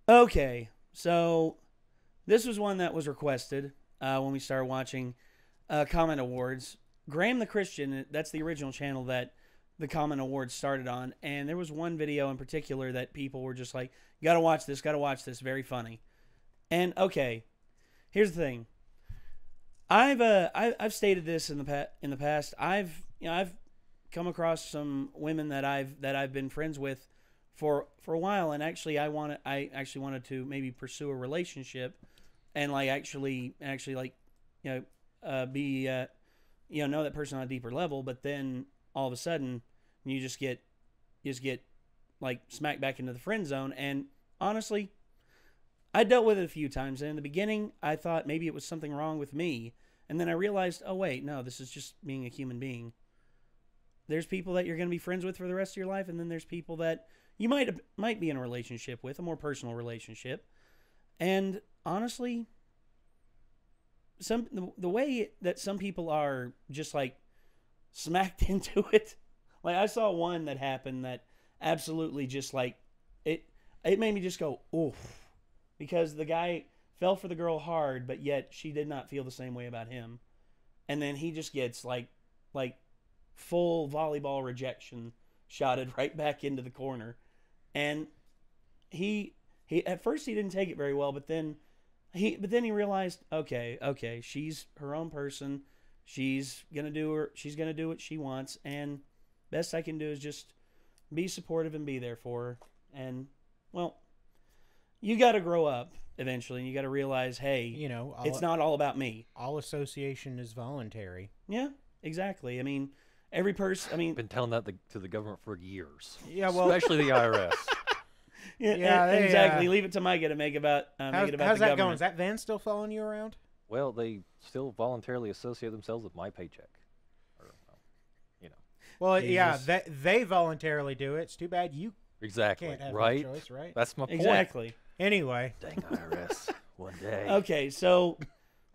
Okay, so this was one that was requested when we started watching Comment Awards. Graham the Christian, that's the original channel that the Comment Awards started on, and there was one video in particular that people were just like, gotta watch this, very funny. And okay, here's the thing. I've stated this in the past. I've come across some women that I've been friends with for a while, and actually I actually wanted to maybe pursue a relationship and like actually like be know that person on a deeper level, but then all of a sudden you just get like smacked back into the friend zone. And honestly, I dealt with it a few times, and in the beginning I thought maybe it was something wrong with me, and then I realized, oh wait, no, this is just being a human being. There's people that you're going to be friends with for the rest of your life, and then there's people that you might be in a relationship with, a more personal relationship. And honestly, the way that some people are just like smacked into it, like I saw one that happened that absolutely just like it made me just go oof, because the guy fell for the girl hard, but yet she did not feel the same way about him, and then he just gets like full volleyball rejection shotted right back into the corner. And he at first he didn't take it very well, but then he realized, okay, she's her own person. She's gonna do what she wants, and best I can do is just be supportive and be there for her. And well, you got to grow up eventually, and you got to realize, hey, it's not all about me. All association is voluntary. Yeah, exactly. I mean, every person. I mean, been telling that to the government for years. Yeah, well, especially the IRS. Yeah, exactly. Leave it to Micah to make about how's the that government. going? Is that van still following you around? Well, they still voluntarily associate themselves with my paycheck. Or, Well, Jesus. yeah, they voluntarily do it. It's too bad you exactly can't have right. no choice, right? That's my point. Exactly. Anyway, Dang IRS, one day. Okay, so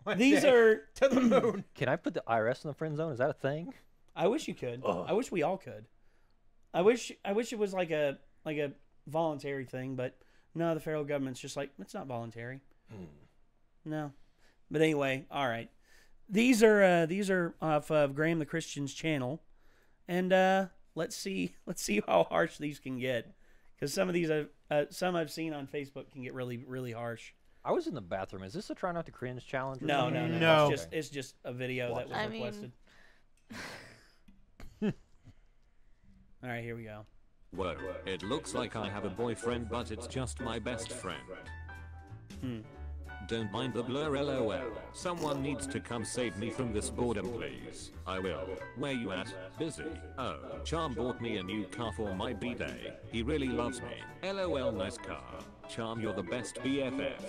One these day are. to the moon. Can I put the IRS in the friend zone? Is that a thing? I wish you could. Ugh. I wish we all could. I wish it was like a voluntary thing, but no, the federal government's just like, it's not voluntary. No. But anyway, all right. These are off of Graham the Christian's channel, and let's see how harsh these can get, because some of these some I've seen on Facebook can get really, really harsh. I was in the bathroom. Is this a try not to cringe challenge? Or No. something? No. It's just a video that was I requested. All right, here we go. Whoa, it looks like I have a boyfriend, but it's just my best friend. Don't mind the blur, lol. Someone needs to come save me from this boredom, please. I will. Where you at? Busy. Oh, Charm bought me a new car for my B-day. He really loves me. LOL, nice car. Charm, you're the best BFF.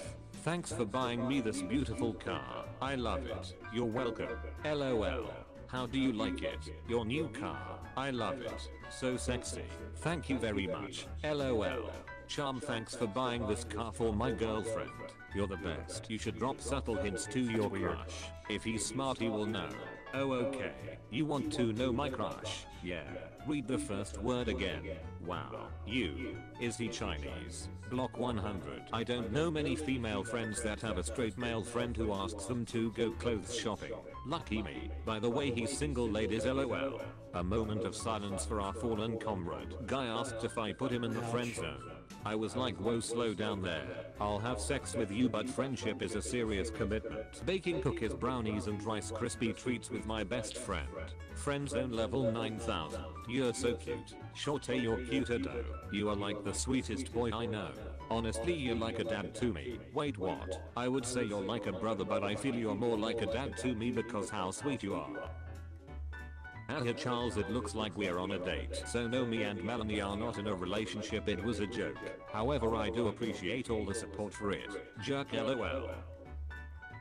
Thanks for buying me this beautiful car. I love it. You're welcome. LOL. How do you like it? Your new car. I love it. So sexy. Thank you very much. LOL. Charm, thanks for buying this car for my girlfriend. You're the best. You should drop subtle hints to your crush. If he's smart, he will know. Oh, okay. You want to know my crush? Yeah. Read the first word again. Wow. You. Is he Chinese? Block 100. I don't know many female friends that have a straight male friend who asks them to go clothes shopping. Lucky me. By the way, he's single, ladies, LOL. A moment of silence for our fallen comrade. Guy asked if I put him in the friend zone. I was like, whoa, slow down there. I'll have sex with you, but friendship is a serious commitment. Baking cookies, brownies and Rice Krispie treats with my best friend. Friend zone level 9000. You're so cute. Shorty, you're cuter though. You are like the sweetest boy I know. Honestly, you're like a dad to me. Wait, what? I would say you're like a brother, but I feel you're more like a dad to me because how sweet you are. Here, Charles, it looks like we're on a date. So no, me and Melanie are not in a relationship, it was a joke. However, I do appreciate all the support for it. Jerk, LOL.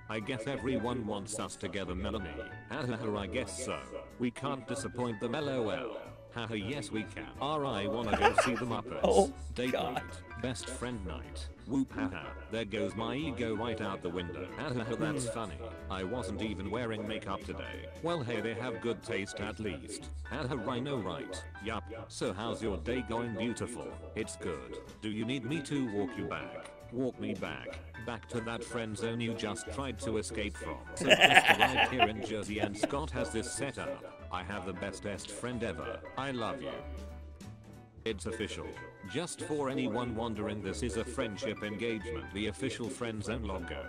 I guess everyone wants us together, Melanie. Haha, I guess so. We can't disappoint them, LOL. Haha, yes we can. I wanna go see the Muppets. Oh, Date God. night. Best friend night. Whoop, haha. There goes my ego right out the window. Haha, that's funny. I wasn't even wearing makeup today. Well, hey, they have good taste at least. Haha, I know, right? Yup. So how's your day going, beautiful? It's good. Do you need me to walk you back? walk me back to that friend zone you just tried to escape from. So just arrived here in Jersey and Scott has this set up. I have the bestest friend ever. I love you. It's official. Just for anyone wondering, this is a friendship engagement, the official friend zone logo.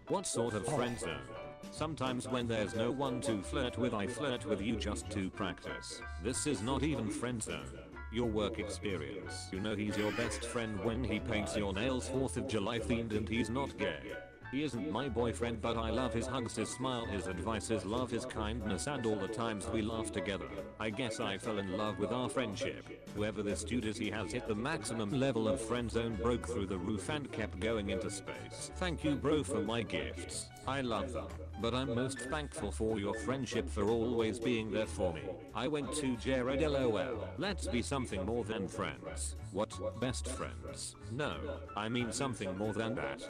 What sort of friend zone? Sometimes when there's no one to flirt with, I flirt with you just to practice. This is not even friend zone. Your work experience. You know he's your best friend when he paints your nails 4th of July themed and he's not gay. He isn't my boyfriend, but I love his hugs, his smile, his advice, his love, his kindness, and all the times we laugh together. I guess I fell in love with our friendship. Whoever this dude is, he has hit the maximum level of friend zone, broke through the roof and kept going into space. Thank you bro for my gifts. I love them. But I'm most thankful for your friendship, for always being there for me. I went to Jared LOL. Let's be something more than friends. What? Best friends? No. I mean something more than that.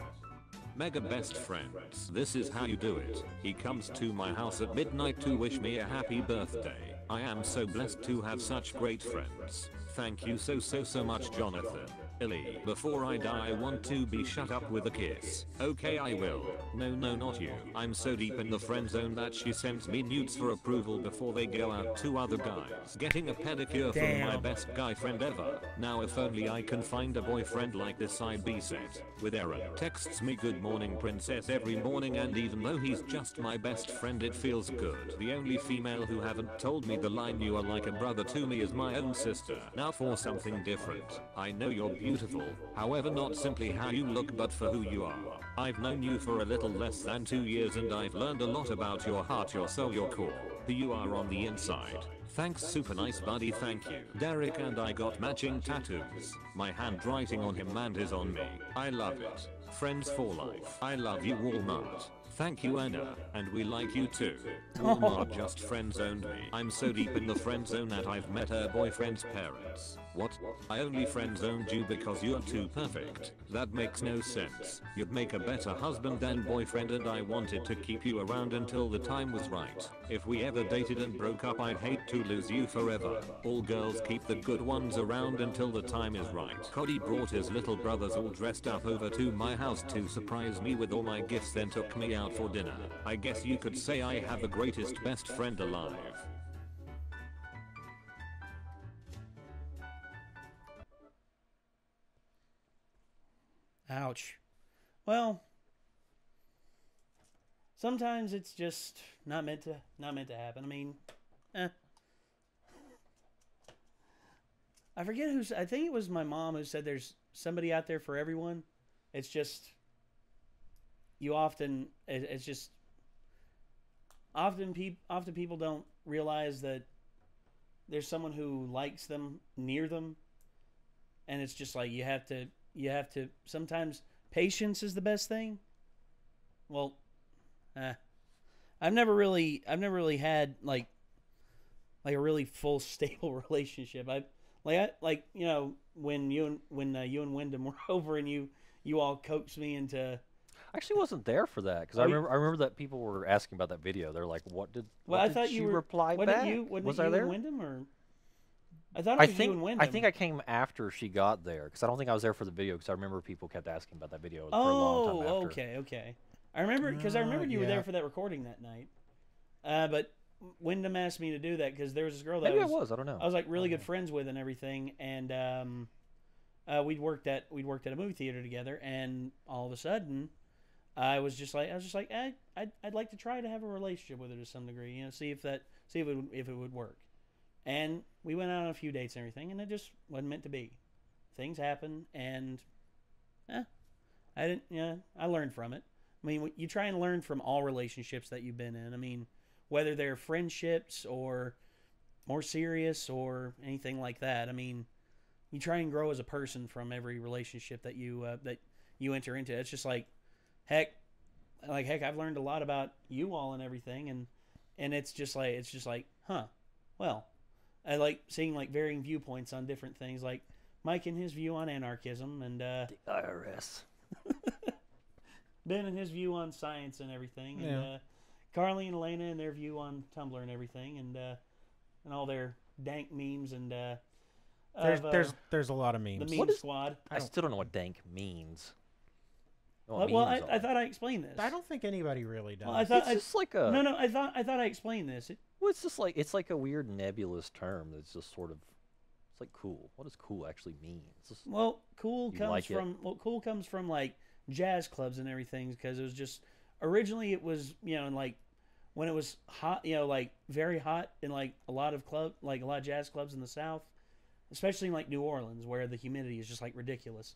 Mega best friends. This is how you do it. He comes to my house at midnight to wish me a happy birthday. I am so blessed to have such great friends. Thank you so much, Jonathan. Ellie, before I die I want to be shut up with a kiss. Okay, I will. No, not you. I'm so deep in the friend zone that she sends me nudes for approval before they go out to other guys. Getting a pedicure from my best guy friend ever. Now if only I can find a boyfriend like this, I'd be set. With Aaron. Texts me good morning princess every morning, and even though he's just my best friend it feels good. The only female who haven't told me the line "you are like a brother to me" is my own sister. Now for something different. I know you're beautiful, however not simply how you look but for who you are. I've known you for a little less than 2 years and I've learned a lot about your heart, your soul, your core, who you are on the inside. Thanks, super nice buddy, thank you. Derek and I got matching tattoos. My handwriting on him and his on me. I love it. Friends for life. I love you, Walmart. Thank you, Anna, and we like you too. Walmart just friend zoned me. I'm so deep in the friend zone that I've met her boyfriend's parents. What? I only friend zoned you because you're too perfect. That makes no sense. You'd make a better husband than boyfriend, and I wanted to keep you around until the time was right. If we ever dated and broke up, I'd hate to lose you forever. All girls keep the good ones around until the time is right. Cody brought his little brothers all dressed up over to my house to surprise me with all my gifts, then took me out for dinner. I guess you could say I have the greatest best friend alive. Ouch. Well, sometimes it's just not meant to happen. I mean, I forget who's. I think it was my mom who said there's somebody out there for everyone. It's just it's just often people don't realize that there's someone who likes them near them, and it's just like you have to sometimes patience is the best thing. Well, I've never really had like a really full stable relationship. You know, when you and Wyndham were over and you all coaxed me into. I actually wasn't there for that because I remember that people were asking about that video. They're like, "What did?" Well, I thought she you were reply back? Was I there? And Wyndham, or I thought it was you and Wyndham. I think I came after she got there because I don't think I was there for the video because I remember people kept asking about that video for a long time after. Okay. I remember because I remembered you were there for that recording that night. But Wyndham asked me to do that because there was this girl that I don't know. I was like really good friends with and everything, and we'd worked at a movie theater together, and all of a sudden, I was just like, I'd like to try to have a relationship with her to some degree, you know, see if it would work. And we went out on a few dates and everything, and it just wasn't meant to be. Things happen, and I learned from it. I mean, you try and learn from all relationships that you've been in. I mean, whether they're friendships or more serious or anything like that. I mean, you try and grow as a person from every relationship that you enter into. It's just like, heck, I've learned a lot about you all and everything, and it's just like, huh, well, I like seeing like varying viewpoints on different things, like Mike and his view on anarchism, and the IRS. Ben and his view on science and everything, and Carly and Elena and their view on Tumblr and everything, and all their dank memes, and There's a lot of memes. the meme squad. I still don't know what dank means. Well, I thought I explained this. I don't think anybody really does. Well, I thought it's just like a no. I thought I explained this. well, it's like a weird nebulous term that's just sort of it's like cool. What does cool actually mean? Well, cool You comes like it? from cool comes from like jazz clubs and everything because it was just originally it was in like when it was hot like very hot in like a lot of jazz clubs in the South, especially in like New Orleans where the humidity is just like ridiculous.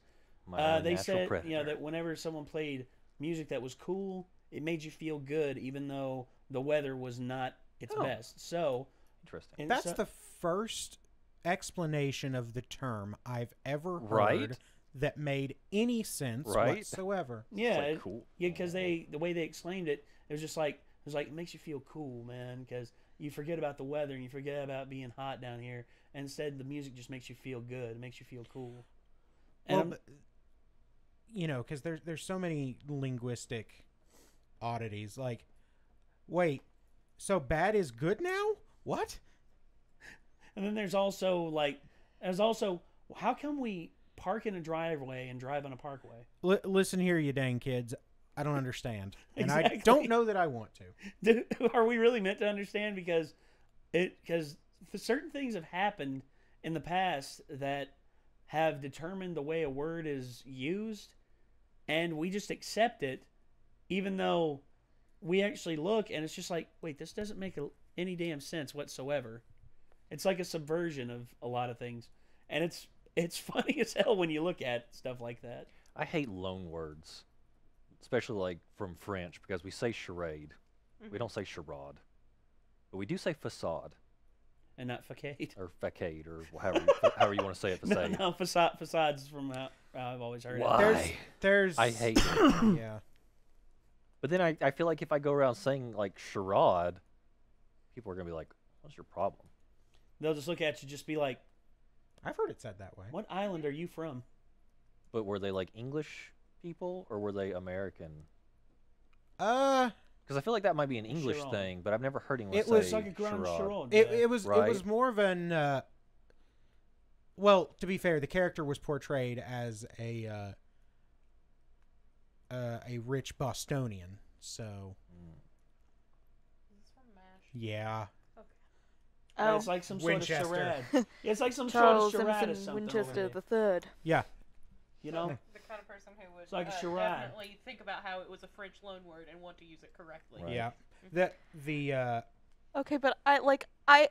They said that whenever someone played music that was cool, it made you feel good even though the weather was not its best. So interesting. That's the first explanation of the term I've ever heard that made any sense whatsoever. Yeah, like cool. Yeah, because the way they explained it, it was just like it makes you feel cool, man, because you forget about the weather and you forget about being hot down here. And instead, the music just makes you feel good. It makes you feel cool. And because there's so many linguistic oddities. Like, wait, so bad is good now? What? And then there's also how come we park in a driveway and drive on a parkway? Listen here, you dang kids. I don't understand, and Exactly. I don't know that I want to. Are we really meant to understand? Because certain things have happened in the past that have determined the way a word is used, and we just accept it, even though we actually look and it's just like, wait, this doesn't make any damn sense whatsoever. It's like a subversion of a lot of things, and it's funny as hell when you look at stuff like that. I hate loan words, especially like from French, because we say charade. We don't say charade. But we do say facade. And not facade. Or facade, or however you want to say it. Facade. No, facade's from how I've always heard Why? There's I hate it. yeah. But then I feel like if I go around saying like charade, people are going to be like, what's your problem? They'll just look at you, just be like, I've heard it said that way. what island are you from? But were they like English people or were they American? Because I feel like that might be an English Charade. thing, but I've never heard anyone It say was like a grand charade. charade. It was Right. more of an well, to be fair, the character was portrayed as a rich Bostonian. So Is this from MASH? yeah. Oh, It's like some Winchester. sort of charade. It's like some Charles sort of charade or Emerson something. Winchester over the there. Third. Yeah. You know? The kind of person who would It's like a charade. definitely think about how it was a French loan word and want to use it correctly. Right. Yeah. The Okay, but I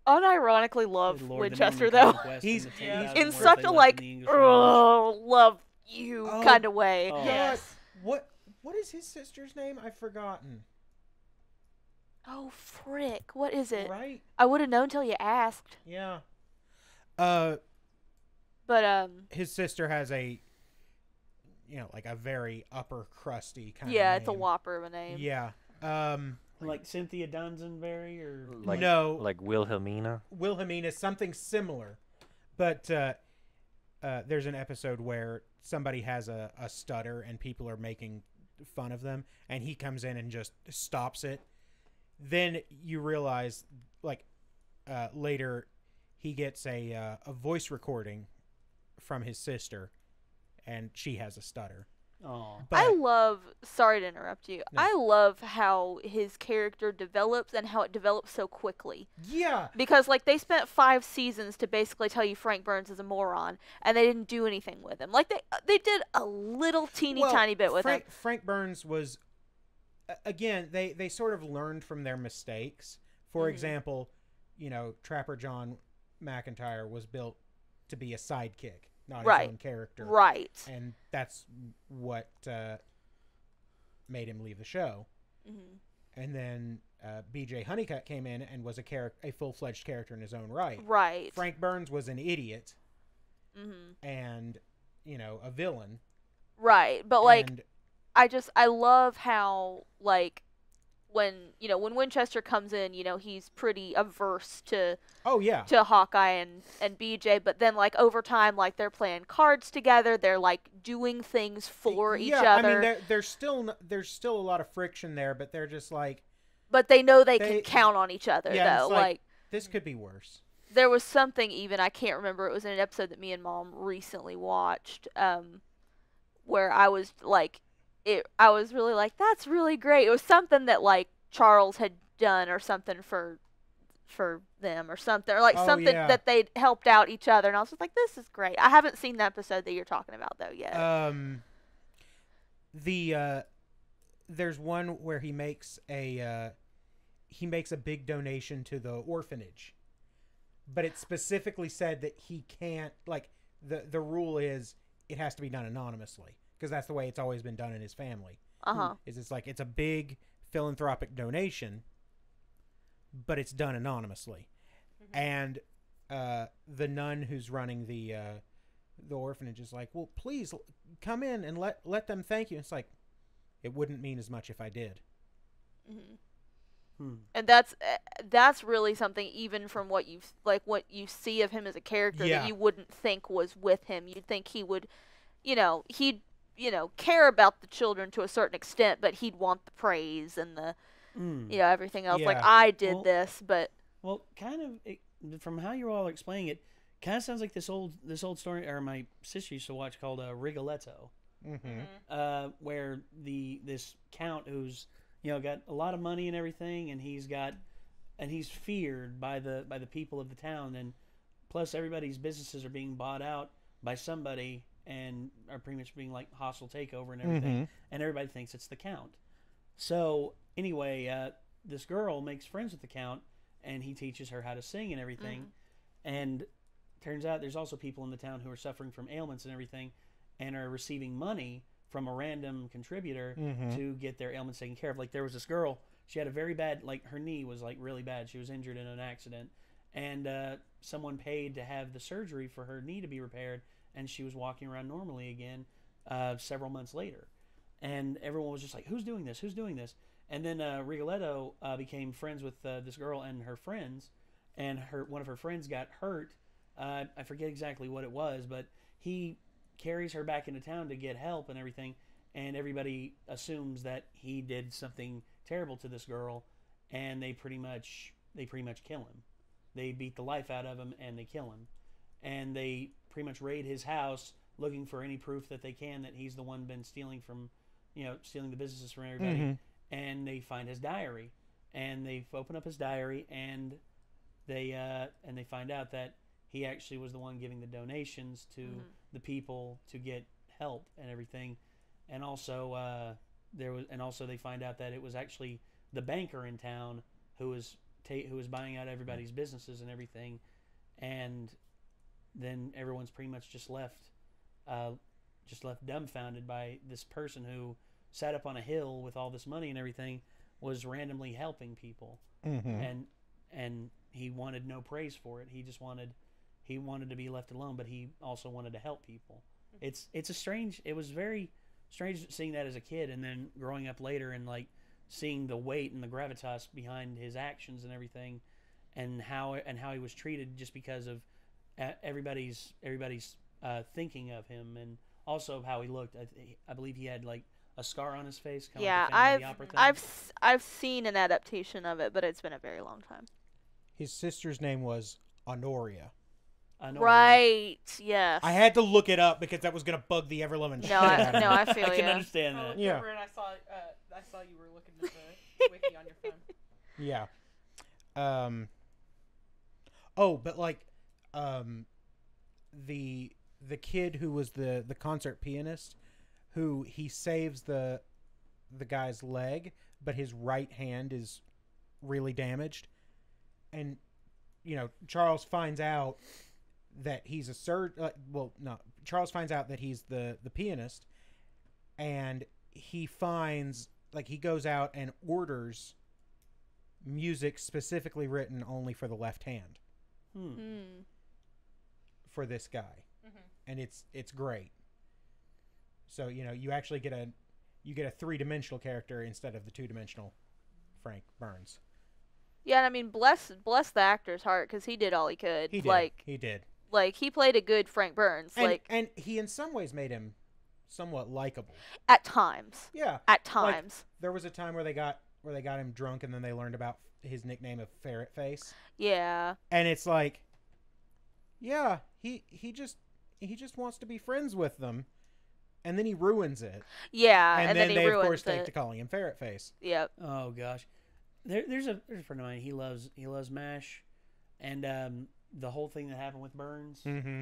unironically love Good Lord, the Winchester Norman though. Conquest He's- and the he's 10,000 In words such they a left like, in the English language. love you Oh. kind of way. Oh. Yes. what is his sister's name? I've forgotten. Oh frick, what is it? Right? I would have known till you asked. Yeah. But His sister has a like a very upper crusty kind of yeah, it's a name. whopper of a name. Yeah. Like Cynthia Dunsonbury or Like, no. Like Wilhelmina. Wilhelmina, something similar. But there's an episode where somebody has a stutter and people are making fun of them, and he comes in and just stops it. Then you realize, like, later he gets a voice recording from his sister, and she has a stutter. Oh. I love, sorry to interrupt you, No. I love how his character develops and how it develops so quickly. Yeah. Because, like, they spent 5 seasons to basically tell you Frank Burns is a moron, and they didn't do anything with him. Like, they did a little tiny bit with him. Frank Burns was, again, they sort of learned from their mistakes. For example, Trapper John McIntyre was built to be a sidekick, not his own character. Right. And that's what made him leave the show. Mm-hmm. And then B.J. Honeycutt came in and was a full-fledged character in his own right. Right. Frank Burns was an idiot Mm-hmm. and, a villain. Right. But, like, And I love how, like, when Winchester comes in, he's pretty averse to oh yeah, to Hawkeye and BJ, but then, like, over time, like, they're playing cards together, they're, like, doing things for each other. I mean, there's still a lot of friction there, but they're just like, but they know they can count on each other, yeah, though. it's like, this could be worse. there was something even, I can't remember, it was in an episode that me and Mom recently watched, where I was like, I was really like, that's really great. It was something that like Charles had done or something for them or something, or like something that they'd helped out each other, and I was just like, this is great. I haven't seen the episode that you're talking about though yet. There's one where he makes a big donation to the orphanage, but it specifically said that he can't, like, the rule is it has to be done anonymously, because that's the way it's always been done in his family. It's like, it's a big philanthropic donation, but it's done anonymously. And the nun who's running the orphanage is like, well, please come in and let them thank you. It's like, it wouldn't mean as much if I did. And that's really something, even from what you see of him as a character, that you wouldn't think was with him. You'd think he would, he'd care about the children to a certain extent, but he'd want the praise and the everything else. Like, I did this, but kind of from how you're all explaining it, kind of sounds like this old story, or my sister used to watch, called Rigoletto, where this count who's got a lot of money and everything, and he's feared by the people of the town, and plus everybody's businesses are being bought out by somebody and are pretty much being like hostile takeover and everything, and everybody thinks it's the count. So anyway, this girl makes friends with the count, and he teaches her how to sing and everything, and turns out there's also people in the town who are suffering from ailments and everything, and are receiving money from a random contributor to get their ailments taken care of. Like, there was this girl, she had a very bad, like, her knee was like really bad. She was injured in an accident, and someone paid to have the surgery for her knee to be repaired, and she was walking around normally again several months later. And everyone was just like, who's doing this? Who's doing this? And then Rigoletto became friends with this girl and her friends, and one of her friends got hurt. I forget exactly what it was, but he carries her back into town to get help and everything, and everybody assumes that he did something terrible to this girl, and they pretty much kill him. They beat the life out of him, and they kill him, and they pretty much raid his house looking for any proof that they can that he's the one been stealing the businesses from everybody. And they find his diary, and they open up his diary, and they find out that he actually was the one giving the donations to the people to get help and everything. And also they find out that it was actually the banker in town who was buying out everybody's businesses and everything. And then everyone's pretty much just left dumbfounded by this person who sat up on a hill with all this money and everything, was randomly helping people, and he wanted no praise for it. He just wanted to be left alone, but he also wanted to help people. It was very strange seeing that as a kid, and then growing up later and like seeing the weight and the gravitas behind his actions and everything, and how he was treated just because of everybody's thinking of him, and also how he looked. I believe he had like a scar on his face. I've seen an adaptation of it, but it's been a very long time. His sister's name was Honoria. Right. Yes. I had to look it up because that was gonna bug the ever-loving shit out of me. I feel I can understand that. Yeah. And I saw you were looking at the wiki on your phone. Yeah. But like, the kid who was the concert pianist, who he saves the guy's leg, but his right hand is really damaged, and Charles finds out that he's a Charles finds out that he's the pianist, and he finds, like, he goes out and orders music specifically written only for the left hand for this guy, and it's great. So you actually get a 3-dimensional character instead of the 2-dimensional Frank Burns. Yeah, and I mean, bless the actor's heart, because he did all he could. He did. Like, he played a good Frank Burns. And he in some ways made him somewhat likable. At times. Yeah. At times. Like, there was a time where they got him drunk, and then they learned about his nickname of Ferret Face. Yeah. And it's like, Yeah, he just wants to be friends with them, and then he ruins it. Yeah, and then they he of ruins course take it. to calling him Ferret Face. Yep. Oh gosh, there's a friend of mine. He loves MASH, and the whole thing that happened with Burns. Mm-hmm.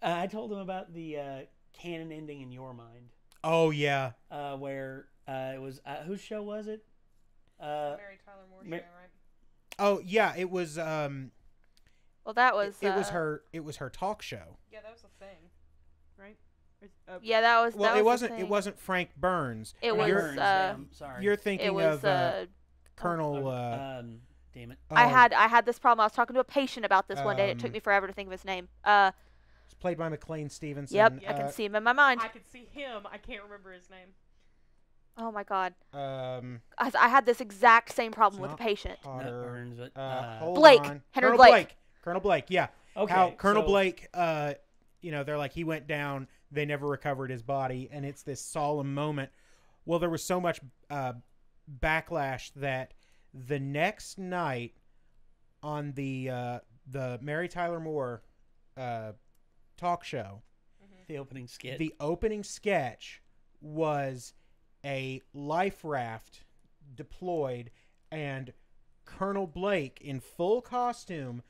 I told him about the canon ending in Your Mind. Oh yeah. Where it was whose show was it? Mary Tyler Moore show, right? Oh yeah, it was. Well, that was. It was her. It was her talk show. Yeah, that was a thing, right? Yeah, that was. Well, that it was wasn't. It wasn't Frank Burns. It Frank was. Burns, damn, sorry. You're thinking It was. of Colonel. Damn it. I had this problem. I was talking to a patient about this one day. It took me forever to think of his name. It's played by McLean Stevenson. Yep, I can see him in my mind. I could see him. I can't remember his name. Oh my god. I had this exact same problem with the patient. Not Burns, but hold Blake. on. Henry Colonel Blake. Colonel Blake. Yeah. okay. How Colonel so- Blake. They're like he went down. They never recovered his body, and it's this solemn moment. Well, there was so much backlash that the next night on the Mary Tyler Moore talk show, the opening skit. the opening sketch was a life raft deployed and Colonel Blake in full costume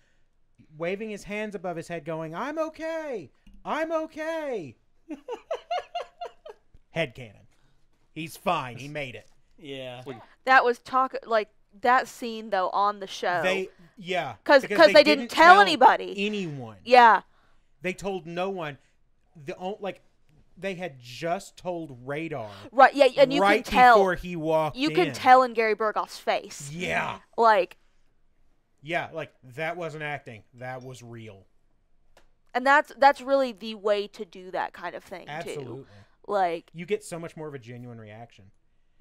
waving his hands above his head going, "I'm okay. I'm okay." Headcanon. He's fine. He made it. yeah. That was that scene though on the show. Because they didn't tell anybody. Anyone. Yeah. They told no one. They had just told Radar. Right. Yeah, and you right can tell. before he walked in. You can tell in Gary Burghoff's face. Yeah. Yeah, that wasn't acting. That was real. And that's really the way to do that kind of thing Absolutely. too. You get so much more of a genuine reaction.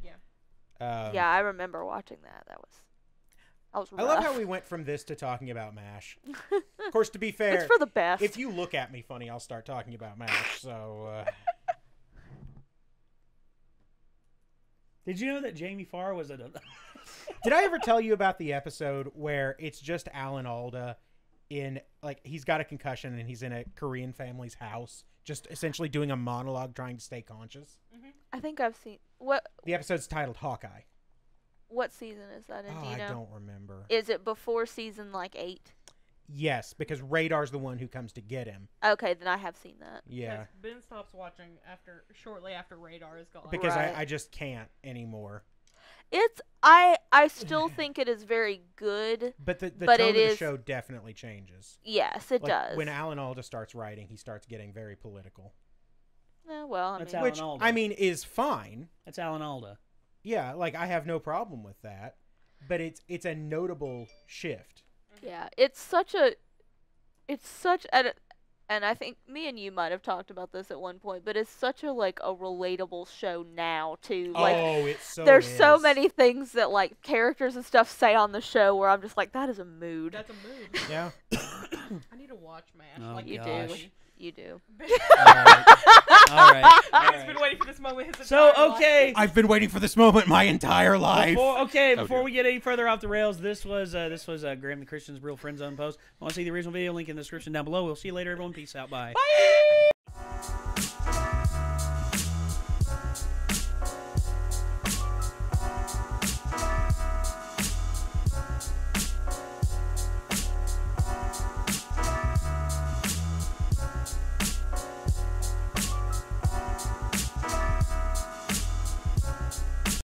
Yeah. Yeah, I remember watching that. That was rough. I love how we went from this to talking about MASH. Of course, to be fair, It's for the best. if you look at me funny, I'll start talking about MASH. So, Did you know that Jamie Farr was a? did I ever tell you about the episode where it's just Alan Alda in he's got a concussion and he's in a Korean family's house, just essentially doing a monologue trying to stay conscious? I think I've seen what The episode's titled Hawkeye. what season is that in? Do you know? I don't remember. Is it before season 8? Yes, because Radar's the one who comes to get him. Okay, then I have seen that. Yeah. Ben stops watching shortly after Radar is gone. Because Right. I just can't anymore. I still think it is very good. But the But tone it of the is- show definitely changes. Yes, it Like, does. when Alan Alda starts writing, he starts getting very political. Well, I That's mean, Alan Which, Alda. I mean, is fine. That's Alan Alda. Yeah, I have no problem with that. But it's a notable shift. yeah, and I think me and you might have talked about this at one point, but it's such a a relatable show now too. It's so There's so is. many things that characters and stuff say on the show where I'm just like, that is a mood. That's a mood. Yeah. I need to watch MASH. Oh, You gosh. do. You do. All right. I've been waiting for this moment his So entire life. okay. I've been waiting for this moment my entire life. Before we get any further off the rails, this was Graham the Christian's Real Friendzone post. Want to see the original video? Link in the description down below. We'll see you later, everyone. Peace out. Bye. Bye.